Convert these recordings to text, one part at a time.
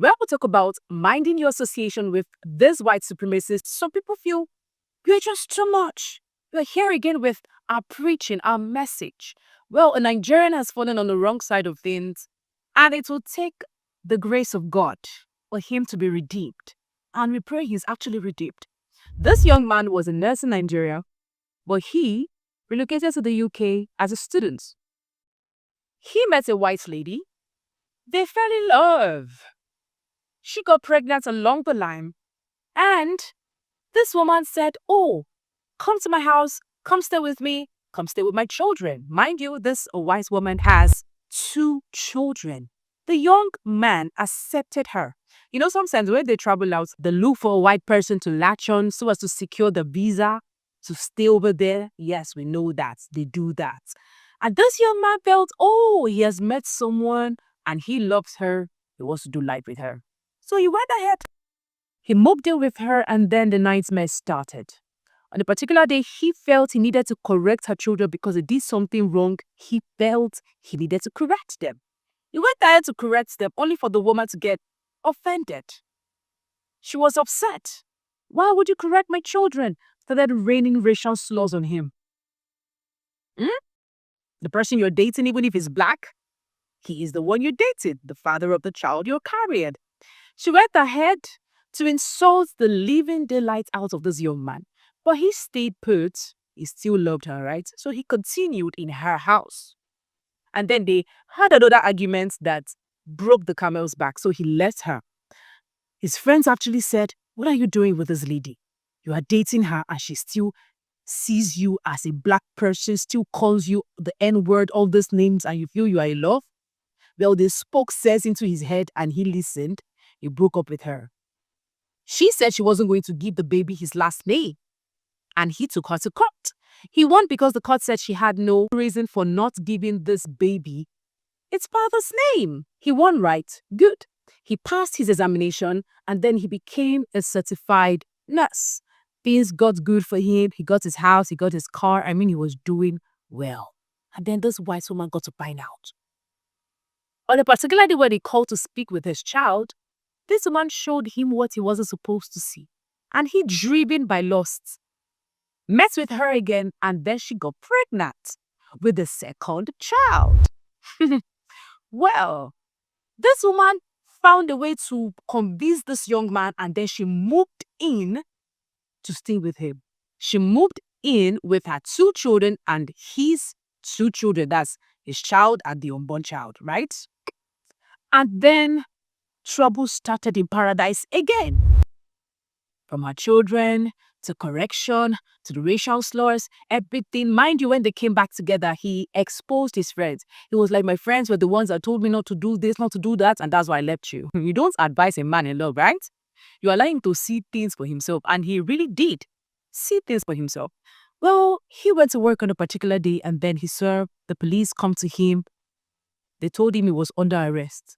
When we talk about minding your association with this white supremacist, some people feel you're just too much. We're here again with our preaching, our message. Well, a Nigerian has fallen on the wrong side of things, and it will take the grace of God for him to be redeemed. And we pray he's actually redeemed. This young man was a nurse in Nigeria, but he relocated to the UK as a student. He met a white lady. They fell in love. She got pregnant along the line, and this woman said, "Oh, come to my house, come stay with me, come stay with my children." Mind you, this wise woman has 2 children. The young man accepted her. You know, sometimes when they travel out, they look for a white person to latch on so as to secure the visa to stay over there. Yes, we know that. They do that. And this young man felt, oh, he has met someone and he loves her. He wants to do life with her. So he went ahead. He moved in with her, and then the nightmare started. On a particular day, he felt he needed to correct her children because they did something wrong. He felt he needed to correct them. He went ahead to correct them, only for the woman to get offended. She was upset. Why would you correct my children? Started raining racial slurs on him. The person you're dating, even if he's black, he is the one you dated, the father of the child you're carrying. She went ahead to insult the living daylight out of this young man. But he stayed put. He still loved her, right? So he continued in her house. And then they had another argument that broke the camel's back. So he left her. His friends actually said, "What are you doing with this lady? You are dating her and she still sees you as a black person, still calls you the N-word, all these names, and you feel you are in love?" Well, they spoke sense into his head and he listened. He broke up with her. She said she wasn't going to give the baby his last name, and he took her to court. He won because the court said she had no reason for not giving this baby its father's name. He won, right? Good. He passed his examination, and then he became a certified nurse. Things got good for him. He got his house, he got his car. I mean, he was doing well. And then this white woman got to find out. On a particular day when he called to speak with his child, this woman showed him what he wasn't supposed to see. And he, driven by lust, met with her again, and then she got pregnant with the second child. Well, this woman found a way to convince this young man, and then she moved in to stay with him. She moved in with her 2 children and his 2 children. That's his child and the unborn child, right? And then trouble started in paradise again. From her children to correction to the racial slurs, everything. Mind you, when they came back together, he exposed his friends. He was like, "My friends were the ones that told me not to do this, not to do that, and that's why I left you." You don't advise a man in love, right? You allow him to see things for himself, and he really did see things for himself. Well, he went to work on a particular day, and then he saw the police come to him. They told him he was under arrest.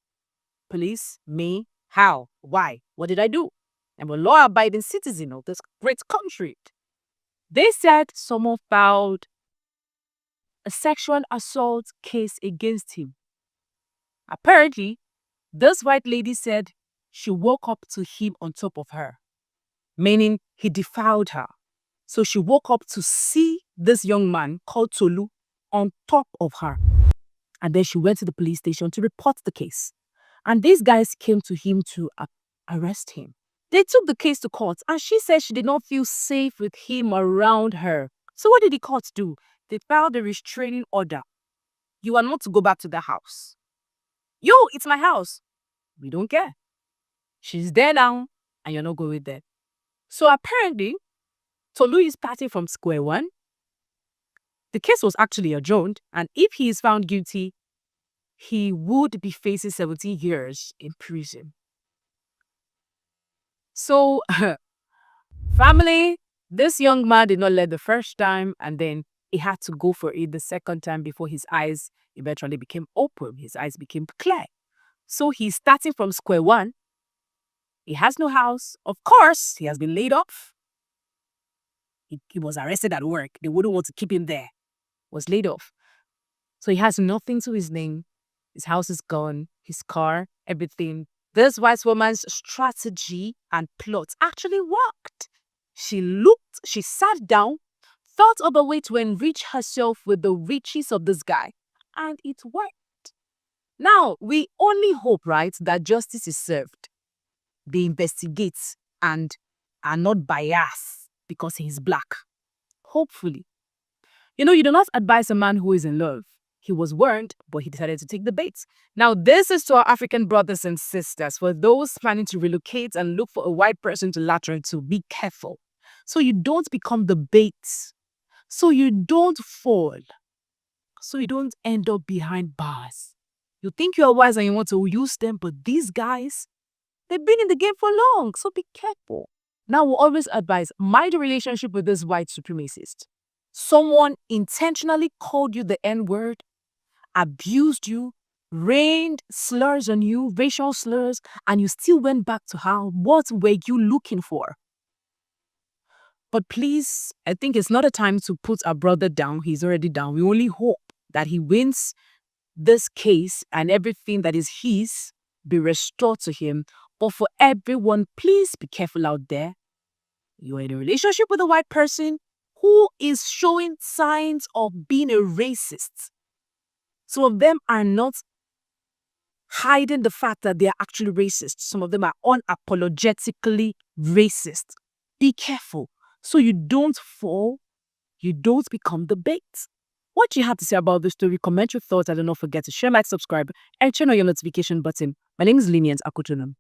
Police? Me? How? Why? What did I do? I'm a law-abiding citizen of this great country. They said someone filed a sexual assault case against him. Apparently, this white lady said she woke up to him on top of her, meaning he defiled her. So she woke up to see this young man called Tolu on top of her. And then she went to the police station to report the case. And these guys came to him to arrest him. They took the case to court, and she said she did not feel safe with him around her. So what did the court do? They filed a restraining order. You are not to go back to the house. Yo, it's my house. We don't care. She's there now, and you're not going there. So apparently, Tolu is starting from square one. The case was actually adjourned, and if he is found guilty, he would be facing 17 years in prison. So, family, this young man did not learn the first time, and then he had to go for it the second time before his eyes eventually became open. His eyes became clear. So he's starting from square one. He has no house. Of course, he has been laid off. He was arrested at work. They wouldn't want to keep him there. Was laid off. So he has nothing to his name. His house is gone. His car, everything. This white woman's strategy and plot actually worked. She looked, she sat down, thought of a way to enrich herself with the riches of this guy, and it worked. Now, we only hope, right, that justice is served. They investigate and are not biased because he's black. Hopefully. You do not advise a man who is in love. He was warned, but he decided to take the bait. Now, this is to our African brothers and sisters. For those planning to relocate and look for a white person to latch onto, be careful. So you don't become the bait. So you don't fall. So you don't end up behind bars. You think you are wise and you want to use them, but these guys, they've been in the game for long. So be careful. Now, we'll always advise, mind a relationship with this white supremacist. Someone intentionally called you the N-word, abused you, rained slurs on you, racial slurs, and you still went back to her. What were you looking for? But please, I think it's not a time to put our brother down. He's already down. We only hope that he wins this case and everything that is his be restored to him. But for everyone, please be careful out there. You're in a relationship with a white person who is showing signs of being a racist. Some of them are not hiding the fact that they are actually racist. Some of them are unapologetically racist. Be careful so you don't fall, you don't become the bait. What do you have to say about this story? Comment your thoughts and do not forget to share, like, subscribe, and turn on your notification button. My name is Lynient Akotonou.